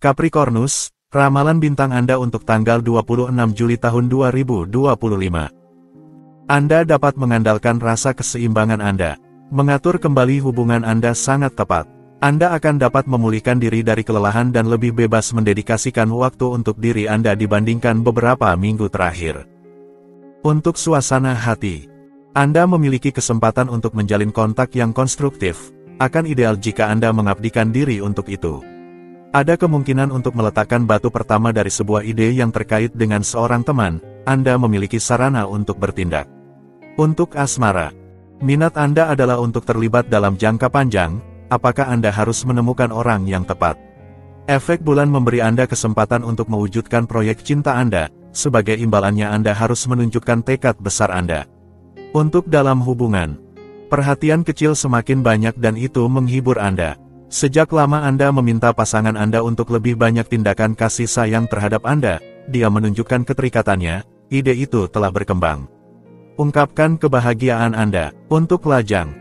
Capricornus, ramalan bintang Anda untuk tanggal 26 Juli tahun 2025. Anda dapat mengandalkan rasa keseimbangan Anda. Mengatur kembali hubungan Anda sangat tepat. Anda akan dapat memulihkan diri dari kelelahan dan lebih bebas mendedikasikan waktu untuk diri Anda dibandingkan beberapa minggu terakhir. Untuk suasana hati, Anda memiliki kesempatan untuk menjalin kontak yang konstruktif. Akan ideal jika Anda mengabdikan diri untuk itu. Ada kemungkinan untuk meletakkan batu pertama dari sebuah ide yang terkait dengan seorang teman. Anda memiliki sarana untuk bertindak. Untuk asmara, minat Anda adalah untuk terlibat dalam jangka panjang. Apakah Anda harus menemukan orang yang tepat? Efek bulan memberi Anda kesempatan untuk mewujudkan proyek cinta Anda. Sebagai imbalannya Anda harus menunjukkan tekad besar Anda. Untuk dalam hubungan, perhatian kecil semakin banyak dan itu menghibur Anda. Sejak lama Anda meminta pasangan Anda untuk lebih banyak tindakan kasih sayang terhadap Anda. Dia menunjukkan keterikatannya. Ide itu telah berkembang. Ungkapkan kebahagiaan Anda. Untuk lajang,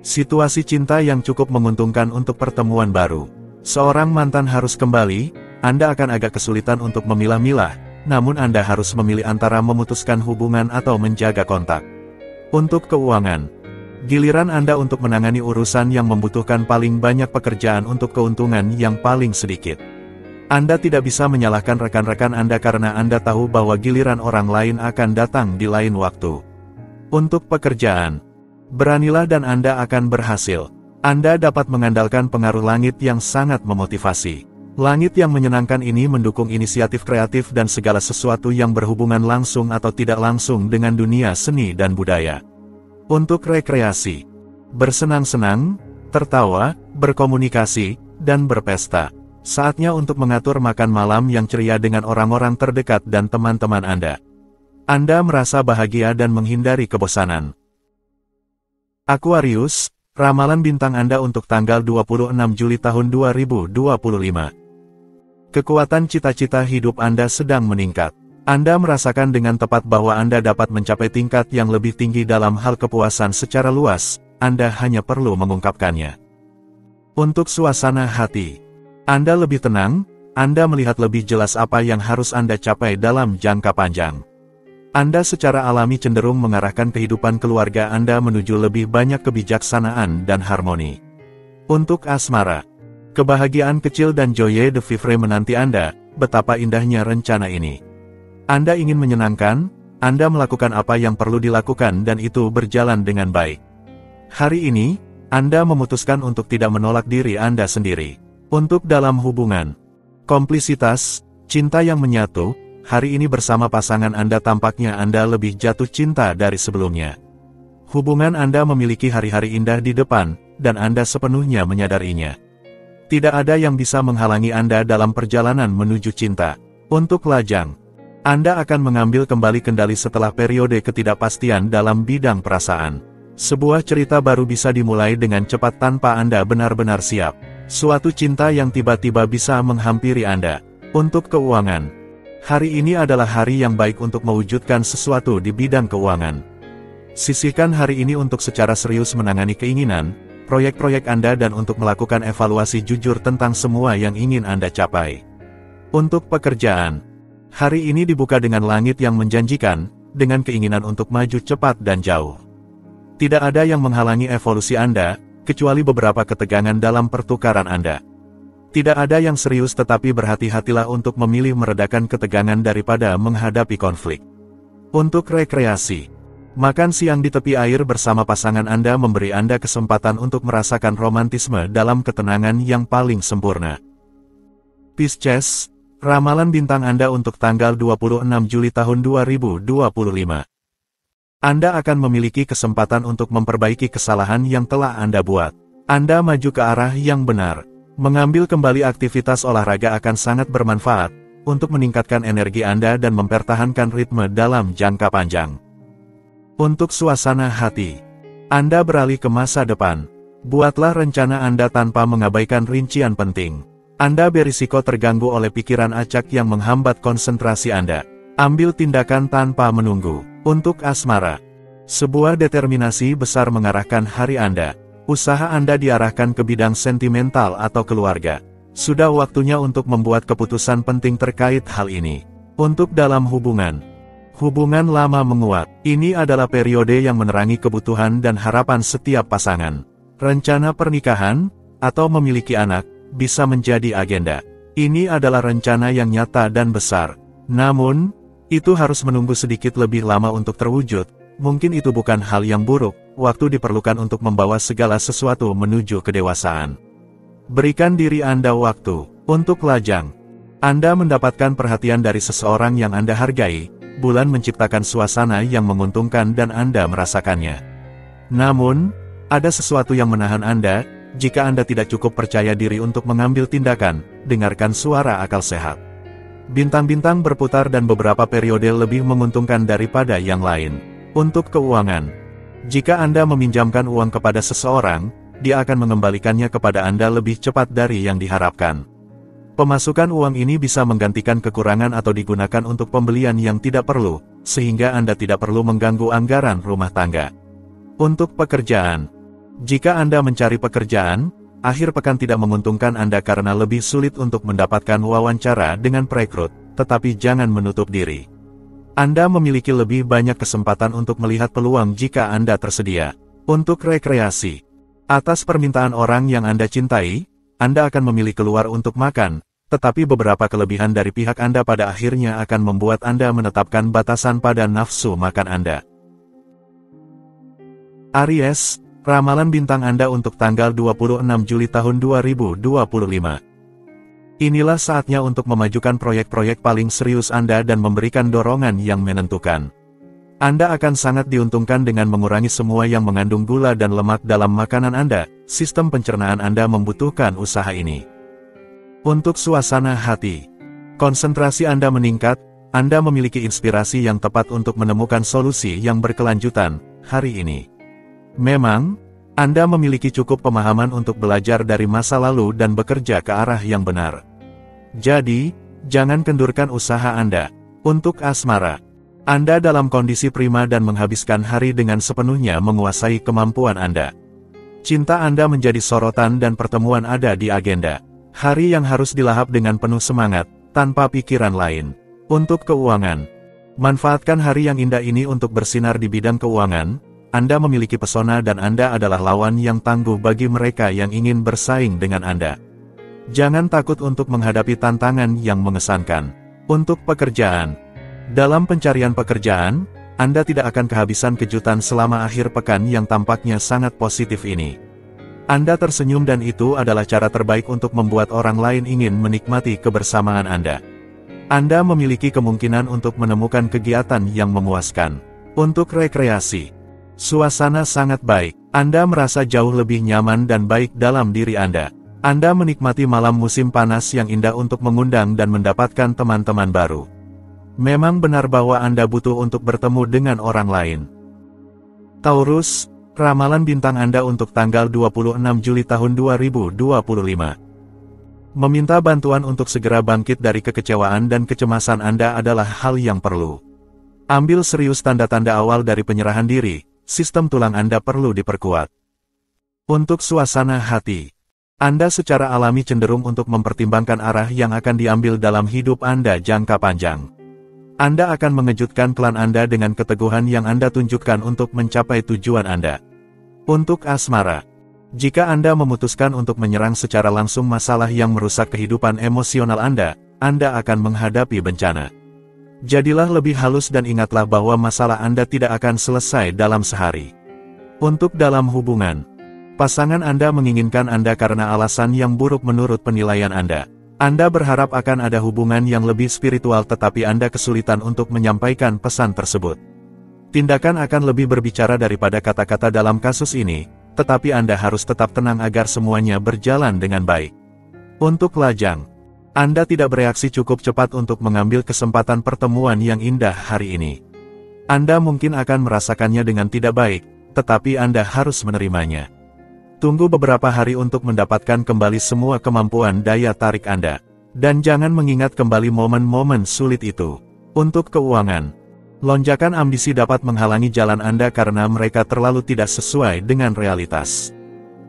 situasi cinta yang cukup menguntungkan untuk pertemuan baru. Seorang mantan harus kembali. Anda akan agak kesulitan untuk memilah-milah. Namun Anda harus memilih antara memutuskan hubungan atau menjaga kontak. Untuk keuangan, giliran Anda untuk menangani urusan yang membutuhkan paling banyak pekerjaan untuk keuntungan yang paling sedikit. Anda tidak bisa menyalahkan rekan-rekan Anda karena Anda tahu bahwa giliran orang lain akan datang di lain waktu. Untuk pekerjaan, beranilah dan Anda akan berhasil. Anda dapat mengandalkan pengaruh langit yang sangat memotivasi. Langit yang menyenangkan ini mendukung inisiatif kreatif dan segala sesuatu yang berhubungan langsung atau tidak langsung dengan dunia seni dan budaya. Untuk rekreasi, bersenang-senang, tertawa, berkomunikasi, dan berpesta. Saatnya untuk mengatur makan malam yang ceria dengan orang-orang terdekat dan teman-teman Anda. Anda merasa bahagia dan menghindari kebosanan. Aquarius, ramalan bintang Anda untuk tanggal 26 Juli tahun 2025. Kekuatan cita-cita hidup Anda sedang meningkat. Anda merasakan dengan tepat bahwa Anda dapat mencapai tingkat yang lebih tinggi dalam hal kepuasan secara luas. Anda hanya perlu mengungkapkannya. Untuk suasana hati, Anda lebih tenang. Anda melihat lebih jelas apa yang harus Anda capai dalam jangka panjang. Anda secara alami cenderung mengarahkan kehidupan keluarga Anda menuju lebih banyak kebijaksanaan dan harmoni. Untuk asmara, kebahagiaan kecil dan joie de vivre menanti Anda. Betapa indahnya rencana ini. Anda ingin menyenangkan, Anda melakukan apa yang perlu dilakukan dan itu berjalan dengan baik. Hari ini, Anda memutuskan untuk tidak menolak diri Anda sendiri. Untuk dalam hubungan, komplisitas, cinta yang menyatu, hari ini bersama pasangan Anda tampaknya Anda lebih jatuh cinta dari sebelumnya. Hubungan Anda memiliki hari-hari indah di depan, dan Anda sepenuhnya menyadarinya. Tidak ada yang bisa menghalangi Anda dalam perjalanan menuju cinta. Untuk lajang, Anda akan mengambil kembali kendali setelah periode ketidakpastian dalam bidang perasaan. Sebuah cerita baru bisa dimulai dengan cepat tanpa Anda benar-benar siap. Suatu cinta yang tiba-tiba bisa menghampiri Anda. Untuk keuangan, hari ini adalah hari yang baik untuk mewujudkan sesuatu di bidang keuangan. Sisihkan hari ini untuk secara serius menangani keinginan, proyek-proyek Anda dan untuk melakukan evaluasi jujur tentang semua yang ingin Anda capai. Untuk pekerjaan, hari ini dibuka dengan langit yang menjanjikan, dengan keinginan untuk maju cepat dan jauh. Tidak ada yang menghalangi evolusi Anda, kecuali beberapa ketegangan dalam pertukaran Anda. Tidak ada yang serius tetapi berhati-hatilah untuk memilih meredakan ketegangan daripada menghadapi konflik. Untuk rekreasi, makan siang di tepi air bersama pasangan Anda memberi Anda kesempatan untuk merasakan romantisme dalam ketenangan yang paling sempurna. Pisces, ramalan bintang Anda untuk tanggal 26 Juli tahun 2025. Anda akan memiliki kesempatan untuk memperbaiki kesalahan yang telah Anda buat. Anda maju ke arah yang benar. Mengambil kembali aktivitas olahraga akan sangat bermanfaat untuk meningkatkan energi Anda dan mempertahankan ritme dalam jangka panjang. Untuk suasana hati, Anda beralih ke masa depan. Buatlah rencana Anda tanpa mengabaikan rincian penting. Anda berisiko terganggu oleh pikiran acak yang menghambat konsentrasi Anda. Ambil tindakan tanpa menunggu. Untuk asmara, sebuah determinasi besar mengarahkan hari Anda. Usaha Anda diarahkan ke bidang sentimental atau keluarga. Sudah waktunya untuk membuat keputusan penting terkait hal ini. Untuk dalam hubungan lama menguat. Ini adalah periode yang menerangi kebutuhan dan harapan setiap pasangan. Rencana pernikahan, atau memiliki anak, bisa menjadi agenda. Ini adalah rencana yang nyata dan besar. Namun, itu harus menunggu sedikit lebih lama untuk terwujud. Mungkin itu bukan hal yang buruk, waktu diperlukan untuk membawa segala sesuatu menuju kedewasaan. Berikan diri Anda waktu. Untuk lajang, Anda mendapatkan perhatian dari seseorang yang Anda hargai. Bulan menciptakan suasana yang menguntungkan dan Anda merasakannya. Namun, ada sesuatu yang menahan Anda. Jika Anda tidak cukup percaya diri untuk mengambil tindakan, dengarkan suara akal sehat. Bintang-bintang berputar dan beberapa periode lebih menguntungkan daripada yang lain. Untuk keuangan, jika Anda meminjamkan uang kepada seseorang, dia akan mengembalikannya kepada Anda lebih cepat dari yang diharapkan. Pemasukan uang ini bisa menggantikan kekurangan atau digunakan untuk pembelian yang tidak perlu, sehingga Anda tidak perlu mengganggu anggaran rumah tangga. Untuk pekerjaan, jika Anda mencari pekerjaan, akhir pekan tidak menguntungkan Anda karena lebih sulit untuk mendapatkan wawancara dengan perekrut, tetapi jangan menutup diri. Anda memiliki lebih banyak kesempatan untuk melihat peluang jika Anda tersedia. Untuk rekreasi, atas permintaan orang yang Anda cintai, Anda akan memilih keluar untuk makan, tetapi beberapa kelebihan dari pihak Anda pada akhirnya akan membuat Anda menetapkan batasan pada nafsu makan Anda. Aries, ramalan bintang Anda untuk tanggal 26 Juli tahun 2025. Inilah saatnya untuk memajukan proyek-proyek paling serius Anda dan memberikan dorongan yang menentukan. Anda akan sangat diuntungkan dengan mengurangi semua yang mengandung gula dan lemak dalam makanan Anda. Sistem pencernaan Anda membutuhkan usaha ini. Untuk suasana hati, konsentrasi Anda meningkat, Anda memiliki inspirasi yang tepat untuk menemukan solusi yang berkelanjutan hari ini. Memang, Anda memiliki cukup pemahaman untuk belajar dari masa lalu dan bekerja ke arah yang benar. Jadi, jangan kendurkan usaha Anda. Untuk asmara, Anda dalam kondisi prima dan menghabiskan hari dengan sepenuhnya menguasai kemampuan Anda. Cinta Anda menjadi sorotan dan pertemuan ada di agenda. Hari yang harus dilahap dengan penuh semangat, tanpa pikiran lain. Untuk keuangan, manfaatkan hari yang indah ini untuk bersinar di bidang keuangan. Anda memiliki pesona dan Anda adalah lawan yang tangguh bagi mereka yang ingin bersaing dengan Anda. Jangan takut untuk menghadapi tantangan yang mengesankan. Untuk pekerjaan, dalam pencarian pekerjaan, Anda tidak akan kehabisan kejutan selama akhir pekan yang tampaknya sangat positif ini. Anda tersenyum dan itu adalah cara terbaik untuk membuat orang lain ingin menikmati kebersamaan Anda. Anda memiliki kemungkinan untuk menemukan kegiatan yang memuaskan. Untuk rekreasi, suasana sangat baik. Anda merasa jauh lebih nyaman dan baik dalam diri Anda. Anda menikmati malam musim panas yang indah untuk mengundang dan mendapatkan teman-teman baru. Memang benar bahwa Anda butuh untuk bertemu dengan orang lain. Taurus, ramalan bintang Anda untuk tanggal 26 Juli tahun 2025. Meminta bantuan untuk segera bangkit dari kekecewaan dan kecemasan Anda adalah hal yang perlu. Ambil serius tanda-tanda awal dari penyerahan diri, sistem tulang Anda perlu diperkuat. Untuk suasana hati, Anda secara alami cenderung untuk mempertimbangkan arah yang akan diambil dalam hidup Anda jangka panjang. Anda akan mengejutkan klan Anda dengan keteguhan yang Anda tunjukkan untuk mencapai tujuan Anda. Untuk asmara, jika Anda memutuskan untuk menyerang secara langsung masalah yang merusak kehidupan emosional Anda akan menghadapi bencana. Jadilah lebih halus dan ingatlah bahwa masalah Anda tidak akan selesai dalam sehari. Untuk dalam hubungan, pasangan Anda menginginkan Anda karena alasan yang buruk menurut penilaian Anda. Anda berharap akan ada hubungan yang lebih spiritual tetapi Anda kesulitan untuk menyampaikan pesan tersebut. Tindakan akan lebih berbicara daripada kata-kata dalam kasus ini, tetapi Anda harus tetap tenang agar semuanya berjalan dengan baik. Untuk lajang, Anda tidak bereaksi cukup cepat untuk mengambil kesempatan pertemuan yang indah hari ini. Anda mungkin akan merasakannya dengan tidak baik, tetapi Anda harus menerimanya. Tunggu beberapa hari untuk mendapatkan kembali semua kemampuan daya tarik Anda. Dan jangan mengingat kembali momen-momen sulit itu. Untuk keuangan, lonjakan ambisi dapat menghalangi jalan Anda karena mereka terlalu tidak sesuai dengan realitas.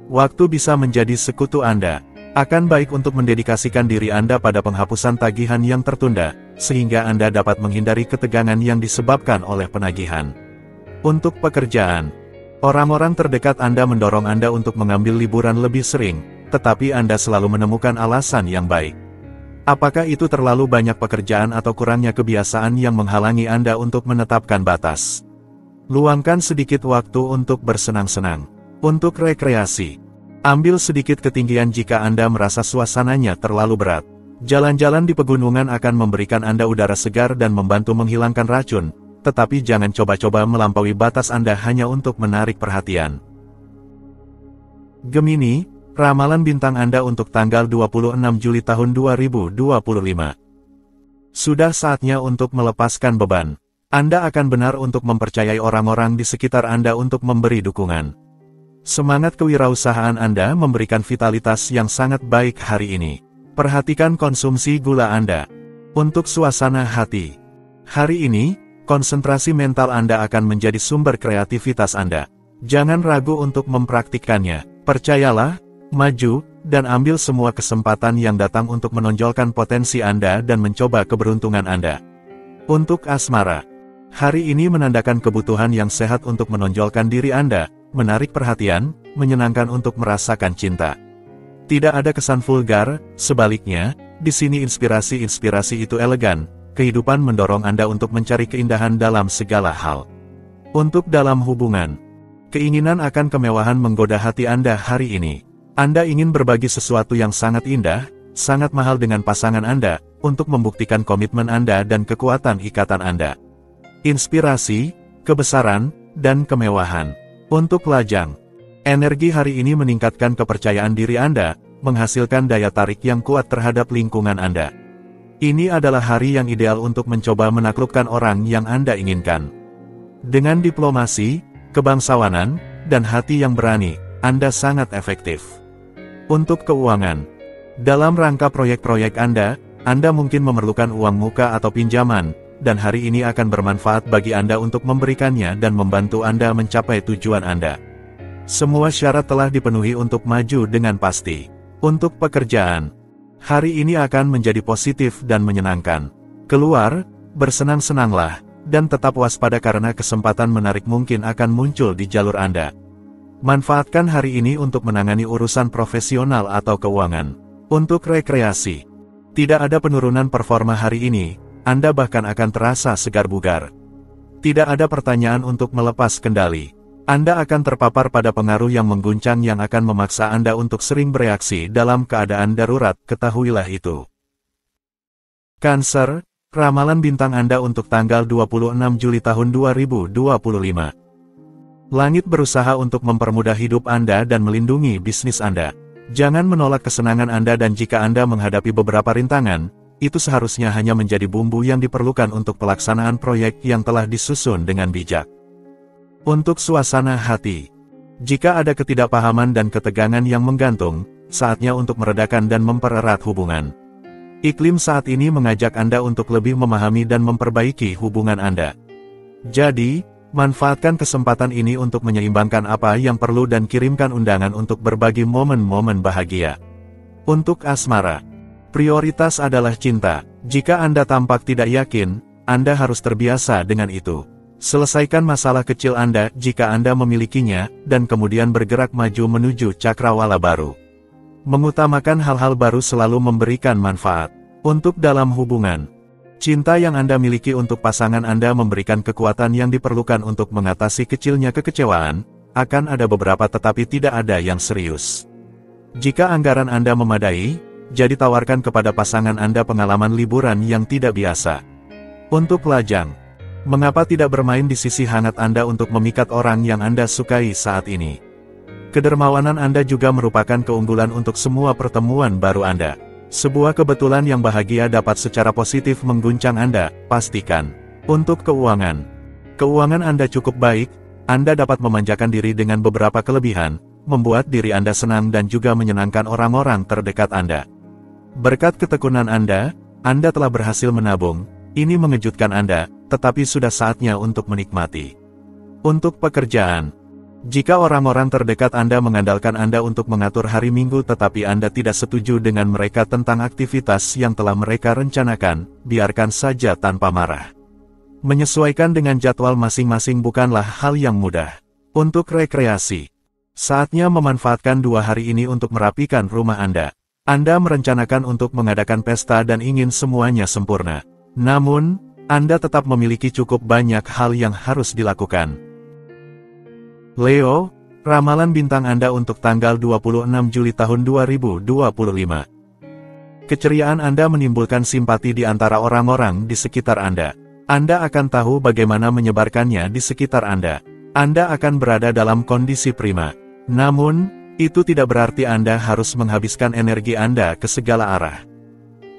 Waktu bisa menjadi sekutu Anda. Akan baik untuk mendedikasikan diri Anda pada penghapusan tagihan yang tertunda, sehingga Anda dapat menghindari ketegangan yang disebabkan oleh penagihan. Untuk pekerjaan, orang-orang terdekat Anda mendorong Anda untuk mengambil liburan lebih sering, tetapi Anda selalu menemukan alasan yang baik. Apakah itu terlalu banyak pekerjaan atau kurangnya kebiasaan yang menghalangi Anda untuk menetapkan batas? Luangkan sedikit waktu untuk bersenang-senang. Untuk rekreasi, ambil sedikit ketinggian jika Anda merasa suasananya terlalu berat. Jalan-jalan di pegunungan akan memberikan Anda udara segar dan membantu menghilangkan racun, tetapi jangan coba-coba melampaui batas Anda hanya untuk menarik perhatian. Gemini, ramalan bintang Anda untuk tanggal 26 Juli tahun 2025. Sudah saatnya untuk melepaskan beban. Anda akan benar untuk mempercayai orang-orang di sekitar Anda untuk memberi dukungan. Semangat kewirausahaan Anda memberikan vitalitas yang sangat baik hari ini. Perhatikan konsumsi gula Anda. Untuk suasana hati, hari ini, konsentrasi mental Anda akan menjadi sumber kreativitas Anda. Jangan ragu untuk mempraktikkannya. Percayalah, maju, dan ambil semua kesempatan yang datang untuk menonjolkan potensi Anda dan mencoba keberuntungan Anda. Untuk asmara, hari ini menandakan kebutuhan yang sehat untuk menonjolkan diri Anda, menarik perhatian, menyenangkan untuk merasakan cinta. Tidak ada kesan vulgar, sebaliknya, di sini inspirasi itu elegan, kehidupan mendorong Anda untuk mencari keindahan dalam segala hal. Untuk dalam hubungan, keinginan akan kemewahan menggoda hati Anda hari ini. Anda ingin berbagi sesuatu yang sangat indah, sangat mahal dengan pasangan Anda, untuk membuktikan komitmen Anda dan kekuatan ikatan Anda. Inspirasi, kebesaran, dan kemewahan. Untuk lajang, energi hari ini meningkatkan kepercayaan diri Anda, menghasilkan daya tarik yang kuat terhadap lingkungan Anda. Ini adalah hari yang ideal untuk mencoba menaklukkan orang yang Anda inginkan. Dengan diplomasi, kebangsawanan, dan hati yang berani, Anda sangat efektif. Untuk keuangan, dalam rangka proyek-proyek Anda mungkin memerlukan uang muka atau pinjaman, dan hari ini akan bermanfaat bagi Anda untuk memberikannya dan membantu Anda mencapai tujuan Anda. Semua syarat telah dipenuhi untuk maju dengan pasti. Untuk pekerjaan, hari ini akan menjadi positif dan menyenangkan. Keluar, bersenang-senanglah, dan tetap waspada karena kesempatan menarik mungkin akan muncul di jalur Anda. Manfaatkan hari ini untuk menangani urusan profesional atau keuangan. Untuk rekreasi, tidak ada penurunan performa hari ini, Anda bahkan akan terasa segar bugar. Tidak ada pertanyaan untuk melepas kendali. Anda akan terpapar pada pengaruh yang mengguncang yang akan memaksa Anda untuk sering bereaksi dalam keadaan darurat, ketahuilah itu. Cancer, ramalan bintang Anda untuk tanggal 26 Juli tahun 2025. Langit berusaha untuk mempermudah hidup Anda dan melindungi bisnis Anda. Jangan menolak kesenangan Anda dan jika Anda menghadapi beberapa rintangan, itu seharusnya hanya menjadi bumbu yang diperlukan untuk pelaksanaan proyek yang telah disusun dengan bijak. Untuk suasana hati, jika ada ketidakpahaman dan ketegangan yang menggantung, saatnya untuk meredakan dan mempererat hubungan. Iklim saat ini mengajak Anda untuk lebih memahami dan memperbaiki hubungan Anda. Jadi, manfaatkan kesempatan ini untuk menyeimbangkan apa yang perlu dan kirimkan undangan untuk berbagi momen-momen bahagia. Untuk asmara, prioritas adalah cinta. Jika Anda tampak tidak yakin, Anda harus terbiasa dengan itu. Selesaikan masalah kecil Anda jika Anda memilikinya, dan kemudian bergerak maju menuju cakrawala baru. Mengutamakan hal-hal baru selalu memberikan manfaat. Untuk dalam hubungan, cinta yang Anda miliki untuk pasangan Anda memberikan kekuatan yang diperlukan untuk mengatasi kecilnya kekecewaan, akan ada beberapa tetapi tidak ada yang serius. Jika anggaran Anda memadai, jadi tawarkan kepada pasangan Anda pengalaman liburan yang tidak biasa. Untuk lajang, mengapa tidak bermain di sisi hangat Anda untuk memikat orang yang Anda sukai saat ini? Kedermawanan Anda juga merupakan keunggulan untuk semua pertemuan baru Anda. Sebuah kebetulan yang bahagia dapat secara positif mengguncang Anda, pastikan. Untuk keuangan, keuangan Anda cukup baik, Anda dapat memanjakan diri dengan beberapa kelebihan, membuat diri Anda senang dan juga menyenangkan orang-orang terdekat Anda. Berkat ketekunan Anda telah berhasil menabung, ini mengejutkan Anda, tetapi sudah saatnya untuk menikmati. Untuk pekerjaan, Jika orang-orang terdekat Anda mengandalkan Anda untuk mengatur hari Minggu tetapi Anda tidak setuju dengan mereka tentang aktivitas yang telah mereka rencanakan, biarkan saja tanpa marah. Menyesuaikan dengan jadwal masing-masing bukanlah hal yang mudah. Untuk rekreasi, saatnya memanfaatkan 2 hari ini untuk merapikan rumah Anda. Anda merencanakan untuk mengadakan pesta dan ingin semuanya sempurna. Namun, Anda tetap memiliki cukup banyak hal yang harus dilakukan. Leo, ramalan bintang Anda untuk tanggal 26 Juli tahun 2025. Keceriaan Anda menimbulkan simpati di antara orang-orang di sekitar Anda. Anda akan tahu bagaimana menyebarkannya di sekitar Anda. Anda akan berada dalam kondisi prima. Namun, itu tidak berarti Anda harus menghabiskan energi Anda ke segala arah.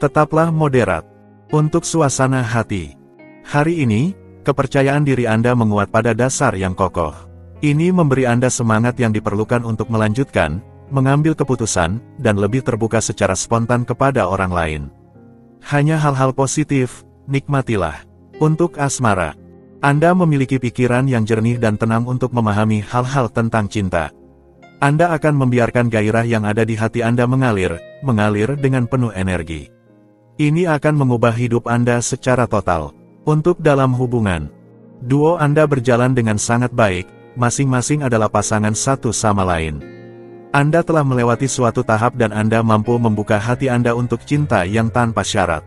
Tetaplah moderat. Untuk suasana hati, hari ini, kepercayaan diri Anda menguat pada dasar yang kokoh. Ini memberi Anda semangat yang diperlukan untuk melanjutkan, mengambil keputusan, dan lebih terbuka secara spontan kepada orang lain. Hanya hal-hal positif, nikmatilah. Untuk asmara, Anda memiliki pikiran yang jernih dan tenang untuk memahami hal-hal tentang cinta. Anda akan membiarkan gairah yang ada di hati Anda mengalir dengan penuh energi. Ini akan mengubah hidup Anda secara total. Untuk dalam hubungan, duo Anda berjalan dengan sangat baik. Masing-masing adalah pasangan satu sama lain. Anda telah melewati suatu tahap dan Anda mampu membuka hati Anda untuk cinta yang tanpa syarat.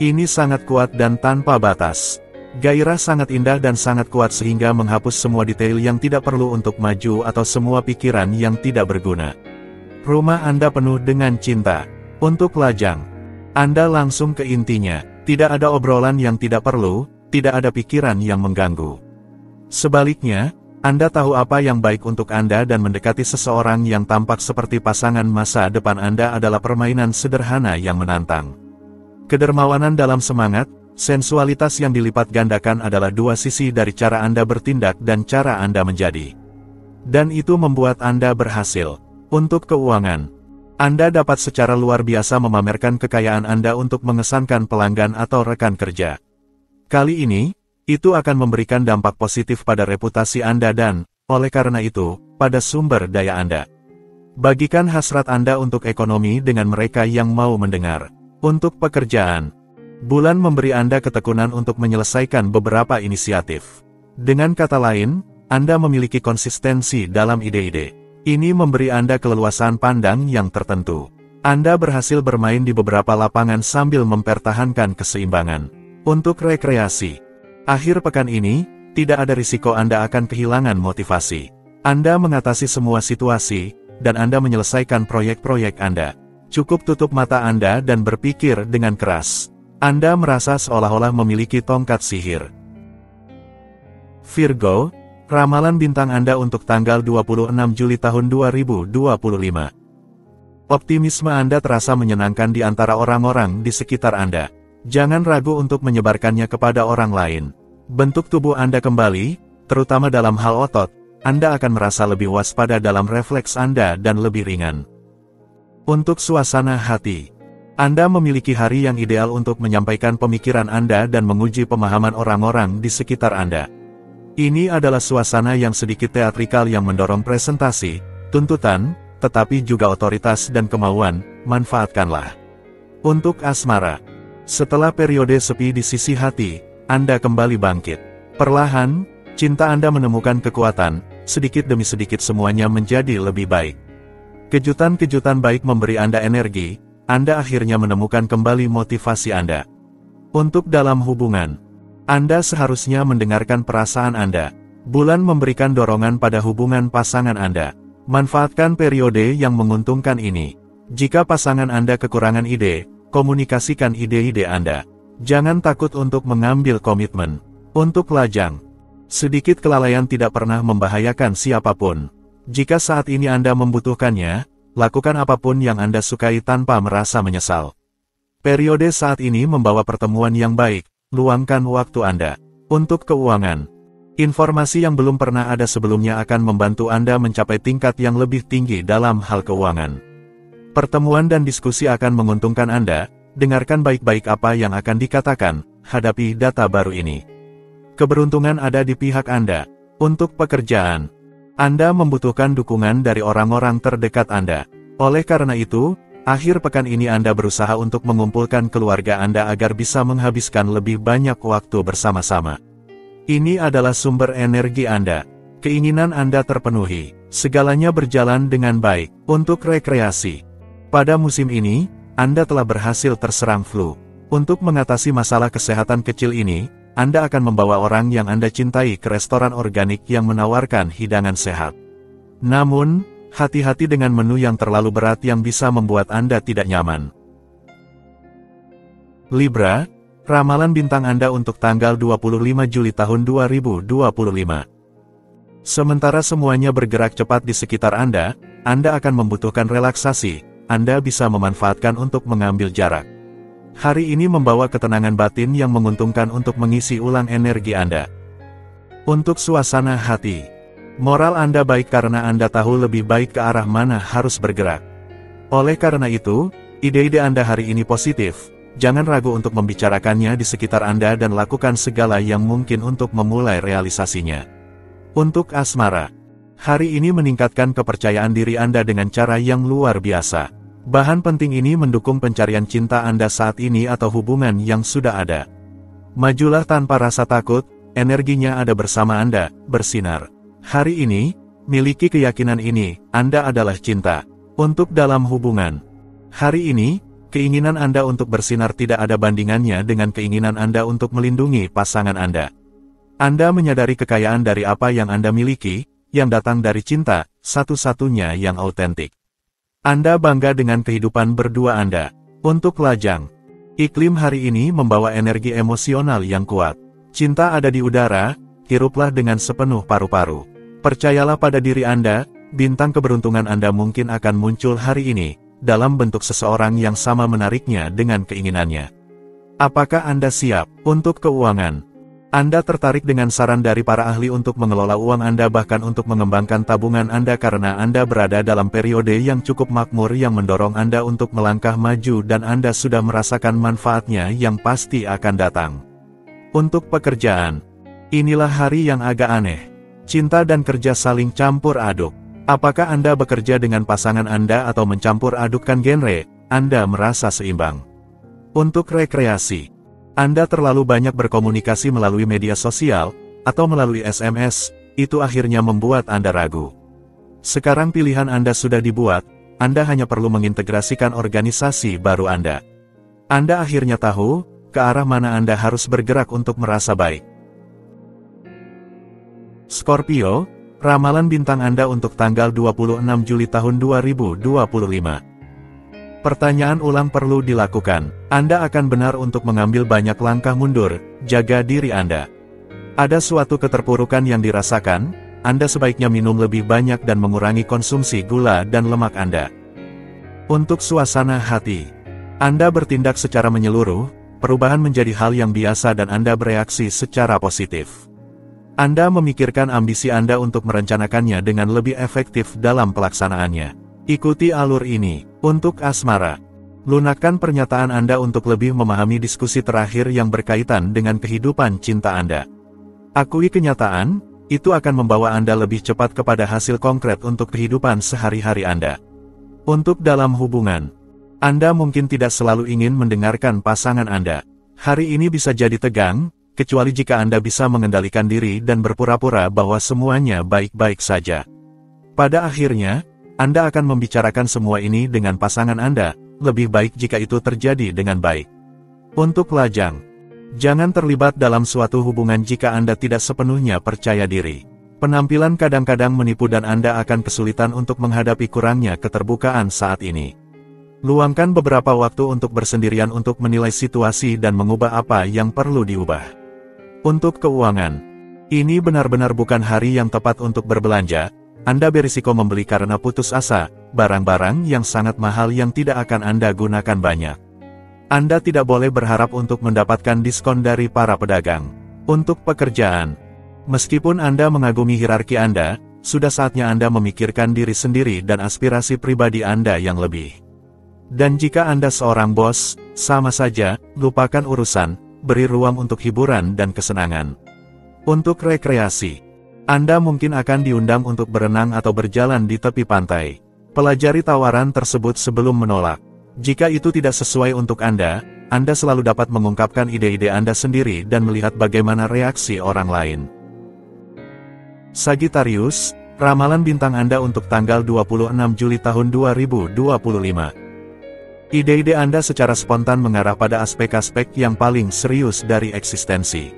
Ini sangat kuat dan tanpa batas. Gairah sangat indah dan sangat kuat sehingga menghapus semua detail yang tidak perlu untuk maju atau semua pikiran yang tidak berguna. Rumah Anda penuh dengan cinta. Untuk lajang, Anda langsung ke intinya. Tidak ada obrolan yang tidak perlu, tidak ada pikiran yang mengganggu. Sebaliknya, Anda tahu apa yang baik untuk Anda dan mendekati seseorang yang tampak seperti pasangan masa depan Anda adalah permainan sederhana yang menantang. Kedermawanan dalam semangat, sensualitas yang dilipat gandakan adalah 2 sisi dari cara Anda bertindak dan cara Anda menjadi. Dan itu membuat Anda berhasil. Untuk keuangan, Anda dapat secara luar biasa memamerkan kekayaan Anda untuk mengesankan pelanggan atau rekan kerja. Kali ini, itu akan memberikan dampak positif pada reputasi Anda dan, oleh karena itu, pada sumber daya Anda. Bagikan hasrat Anda untuk ekonomi dengan mereka yang mau mendengar. Untuk pekerjaan, bulan memberi Anda ketekunan untuk menyelesaikan beberapa inisiatif. Dengan kata lain, Anda memiliki konsistensi dalam ide-ide. Ini memberi Anda keleluasaan pandang yang tertentu. Anda berhasil bermain di beberapa lapangan sambil mempertahankan keseimbangan. Untuk rekreasi, akhir pekan ini, tidak ada risiko Anda akan kehilangan motivasi. Anda mengatasi semua situasi, dan Anda menyelesaikan proyek-proyek Anda. Cukup tutup mata Anda dan berpikir dengan keras. Anda merasa seolah-olah memiliki tongkat sihir. Virgo, ramalan bintang Anda untuk tanggal 26 Juli tahun 2025. Optimisme Anda terasa menyenangkan di antara orang-orang di sekitar Anda. Jangan ragu untuk menyebarkannya kepada orang lain. Bentuk tubuh Anda kembali, terutama dalam hal otot, Anda akan merasa lebih waspada dalam refleks Anda dan lebih ringan. Untuk suasana hati, Anda memiliki hari yang ideal untuk menyampaikan pemikiran Anda dan menguji pemahaman orang-orang di sekitar Anda. Ini adalah suasana yang sedikit teatrikal yang mendorong presentasi, tuntutan, tetapi juga otoritas dan kemauan, manfaatkanlah. Untuk asmara, setelah periode sepi di sisi hati, Anda kembali bangkit. Perlahan, cinta Anda menemukan kekuatan, sedikit demi sedikit semuanya menjadi lebih baik. Kejutan-kejutan baik memberi Anda energi, Anda akhirnya menemukan kembali motivasi Anda. Untuk dalam hubungan, Anda seharusnya mendengarkan perasaan Anda. Bulan memberikan dorongan pada hubungan pasangan Anda. Manfaatkan periode yang menguntungkan ini. Jika pasangan Anda kekurangan ide, komunikasikan ide-ide Anda. Jangan takut untuk mengambil komitmen. Untuk lajang, sedikit kelalaian tidak pernah membahayakan siapapun. Jika saat ini Anda membutuhkannya, lakukan apapun yang Anda sukai tanpa merasa menyesal. Periode saat ini membawa pertemuan yang baik, luangkan waktu Anda. Untuk keuangan, informasi yang belum pernah ada sebelumnya akan membantu Anda mencapai tingkat yang lebih tinggi dalam hal keuangan. Pertemuan dan diskusi akan menguntungkan Anda, dengarkan baik-baik apa yang akan dikatakan, hadapi data baru ini. Keberuntungan ada di pihak Anda. Untuk pekerjaan, Anda membutuhkan dukungan dari orang-orang terdekat Anda. Oleh karena itu, akhir pekan ini Anda berusaha untuk mengumpulkan keluarga Anda agar bisa menghabiskan lebih banyak waktu bersama-sama. Ini adalah sumber energi Anda. Keinginan Anda terpenuhi. Segalanya berjalan dengan baik. Untuk rekreasi. Pada musim ini, Anda telah berhasil terserang flu. Untuk mengatasi masalah kesehatan kecil ini, Anda akan membawa orang yang Anda cintai ke restoran organik yang menawarkan hidangan sehat. Namun, hati-hati dengan menu yang terlalu berat yang bisa membuat Anda tidak nyaman. Libra, ramalan bintang Anda untuk tanggal 25 Juli tahun 2025. Sementara semuanya bergerak cepat di sekitar Anda akan membutuhkan relaksasi. Anda bisa memanfaatkan untuk mengambil jarak. Hari ini membawa ketenangan batin yang menguntungkan untuk mengisi ulang energi Anda. Untuk suasana hati, moral Anda baik karena Anda tahu lebih baik ke arah mana harus bergerak. Oleh karena itu, ide-ide Anda hari ini positif. Jangan ragu untuk membicarakannya di sekitar Anda dan lakukan segala yang mungkin untuk memulai realisasinya. Untuk asmara, hari ini meningkatkan kepercayaan diri Anda dengan cara yang luar biasa. Bahan penting ini mendukung pencarian cinta Anda saat ini atau hubungan yang sudah ada. Majulah tanpa rasa takut, energinya ada bersama Anda, bersinar. Hari ini, miliki keyakinan ini, Anda adalah cinta. Untuk dalam hubungan. Hari ini, keinginan Anda untuk bersinar tidak ada bandingannya dengan keinginan Anda untuk melindungi pasangan Anda. Anda menyadari kekayaan dari apa yang Anda miliki, yang datang dari cinta, satu-satunya yang autentik. Anda bangga dengan kehidupan berdua Anda. Untuk lajang, iklim hari ini membawa energi emosional yang kuat. Cinta ada di udara, hiruplah dengan sepenuh paru-paru. Percayalah pada diri Anda, bintang keberuntungan Anda mungkin akan muncul hari ini, dalam bentuk seseorang yang sama menariknya dengan keinginannya. Apakah Anda siap untuk keuangan? Anda tertarik dengan saran dari para ahli untuk mengelola uang Anda bahkan untuk mengembangkan tabungan Anda karena Anda berada dalam periode yang cukup makmur yang mendorong Anda untuk melangkah maju dan Anda sudah merasakan manfaatnya yang pasti akan datang. Untuk pekerjaan, inilah hari yang agak aneh. Cinta dan kerja saling campur aduk. Apakah Anda bekerja dengan pasangan Anda atau mencampur adukkan genre, Anda merasa seimbang. Untuk rekreasi, Anda terlalu banyak berkomunikasi melalui media sosial, atau melalui SMS, itu akhirnya membuat Anda ragu. Sekarang pilihan Anda sudah dibuat, Anda hanya perlu mengintegrasikan organisasi baru Anda. Anda akhirnya tahu, ke arah mana Anda harus bergerak untuk merasa baik. Scorpio, ramalan bintang Anda untuk tanggal 26 Juli tahun 2025. Pertanyaan ulang perlu dilakukan. Anda akan benar untuk mengambil banyak langkah mundur, jaga diri Anda. Ada suatu keterpurukan yang dirasakan, Anda sebaiknya minum lebih banyak dan mengurangi konsumsi gula dan lemak Anda. Untuk suasana hati, Anda bertindak secara menyeluruh, perubahan menjadi hal yang biasa dan Anda bereaksi secara positif. Anda memikirkan ambisi Anda untuk merencanakannya dengan lebih efektif dalam pelaksanaannya. Ikuti alur ini. Untuk asmara, lunakkan pernyataan Anda untuk lebih memahami diskusi terakhir yang berkaitan dengan kehidupan cinta Anda. Akui kenyataan, itu akan membawa Anda lebih cepat kepada hasil konkret untuk kehidupan sehari-hari Anda. Untuk dalam hubungan, Anda mungkin tidak selalu ingin mendengarkan pasangan Anda. Hari ini bisa jadi tegang, kecuali jika Anda bisa mengendalikan diri dan berpura-pura bahwa semuanya baik-baik saja. Pada akhirnya, Anda akan membicarakan semua ini dengan pasangan Anda, lebih baik jika itu terjadi dengan baik. Untuk lajang, jangan terlibat dalam suatu hubungan jika Anda tidak sepenuhnya percaya diri. Penampilan kadang-kadang menipu dan Anda akan kesulitan untuk menghadapi kurangnya keterbukaan saat ini. Luangkan beberapa waktu untuk bersendirian untuk menilai situasi dan mengubah apa yang perlu diubah. Untuk keuangan, ini benar-benar bukan hari yang tepat untuk berbelanja. Anda berisiko membeli karena putus asa, barang-barang yang sangat mahal yang tidak akan Anda gunakan banyak. Anda tidak boleh berharap untuk mendapatkan diskon dari para pedagang. Untuk pekerjaan, meskipun Anda mengagumi hierarki Anda, sudah saatnya Anda memikirkan diri sendiri dan aspirasi pribadi Anda yang lebih. Dan jika Anda seorang bos, sama saja, lupakan urusan, beri ruang untuk hiburan dan kesenangan. Untuk rekreasi, Anda mungkin akan diundang untuk berenang atau berjalan di tepi pantai. Pelajari tawaran tersebut sebelum menolak. Jika itu tidak sesuai untuk Anda selalu dapat mengungkapkan ide-ide Anda sendiri dan melihat bagaimana reaksi orang lain. Sagittarius, ramalan bintang Anda untuk tanggal 26 Juli tahun 2025. Ide-ide Anda secara spontan mengarah pada aspek-aspek yang paling serius dari eksistensi.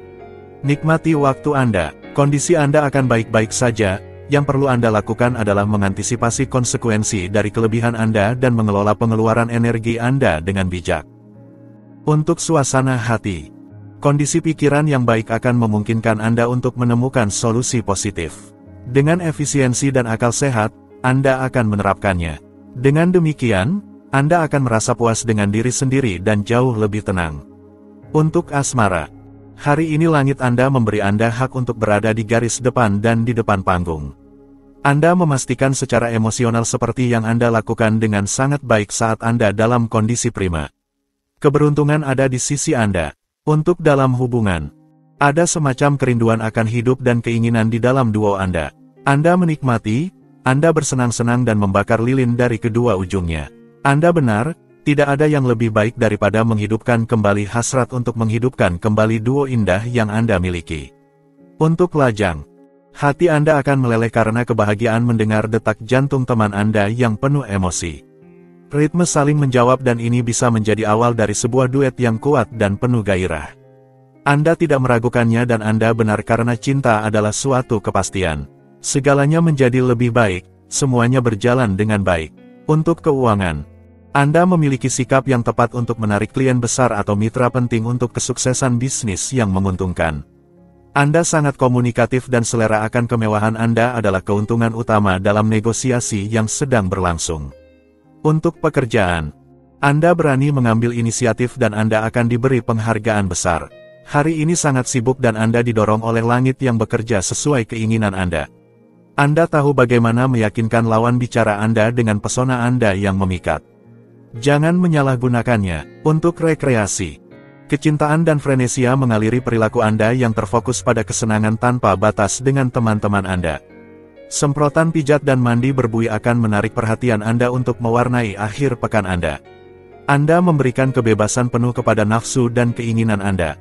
Nikmati waktu Anda, kondisi Anda akan baik-baik saja, yang perlu Anda lakukan adalah mengantisipasi konsekuensi dari kelebihan Anda dan mengelola pengeluaran energi Anda dengan bijak. Untuk suasana hati, kondisi pikiran yang baik akan memungkinkan Anda untuk menemukan solusi positif. Dengan efisiensi dan akal sehat, Anda akan menerapkannya. Dengan demikian, Anda akan merasa puas dengan diri sendiri dan jauh lebih tenang. Untuk asmara, hari ini langit Anda memberi Anda hak untuk berada di garis depan dan di depan panggung. Anda memastikan secara emosional seperti yang Anda lakukan dengan sangat baik saat Anda dalam kondisi prima. Keberuntungan ada di sisi Anda. Untuk dalam hubungan, ada semacam kerinduan akan hidup dan keinginan di dalam duo Anda. Anda menikmati, Anda bersenang-senang dan membakar lilin dari kedua ujungnya. Anda benar, tidak ada yang lebih baik daripada menghidupkan kembali hasrat untuk menghidupkan kembali duo indah yang Anda miliki. Untuk lajang, hati Anda akan meleleh karena kebahagiaan mendengar detak jantung teman Anda yang penuh emosi. Ritme saling menjawab dan ini bisa menjadi awal dari sebuah duet yang kuat dan penuh gairah. Anda tidak meragukannya dan Anda benar karena cinta adalah suatu kepastian. Segalanya menjadi lebih baik, semuanya berjalan dengan baik. Untuk keuangan, Anda memiliki sikap yang tepat untuk menarik klien besar atau mitra penting untuk kesuksesan bisnis yang menguntungkan. Anda sangat komunikatif dan selera akan kemewahan Anda adalah keuntungan utama dalam negosiasi yang sedang berlangsung. Untuk pekerjaan, Anda berani mengambil inisiatif dan Anda akan diberi penghargaan besar. Hari ini sangat sibuk dan Anda didorong oleh langit yang bekerja sesuai keinginan Anda. Anda tahu bagaimana meyakinkan lawan bicara Anda dengan pesona Anda yang memikat. Jangan menyalahgunakannya. Untuk rekreasi, kecintaan dan frenesia mengaliri perilaku Anda yang terfokus pada kesenangan tanpa batas dengan teman-teman Anda. Semprotan pijat dan mandi berbuih akan menarik perhatian Anda untuk mewarnai akhir pekan Anda. Anda memberikan kebebasan penuh kepada nafsu dan keinginan Anda.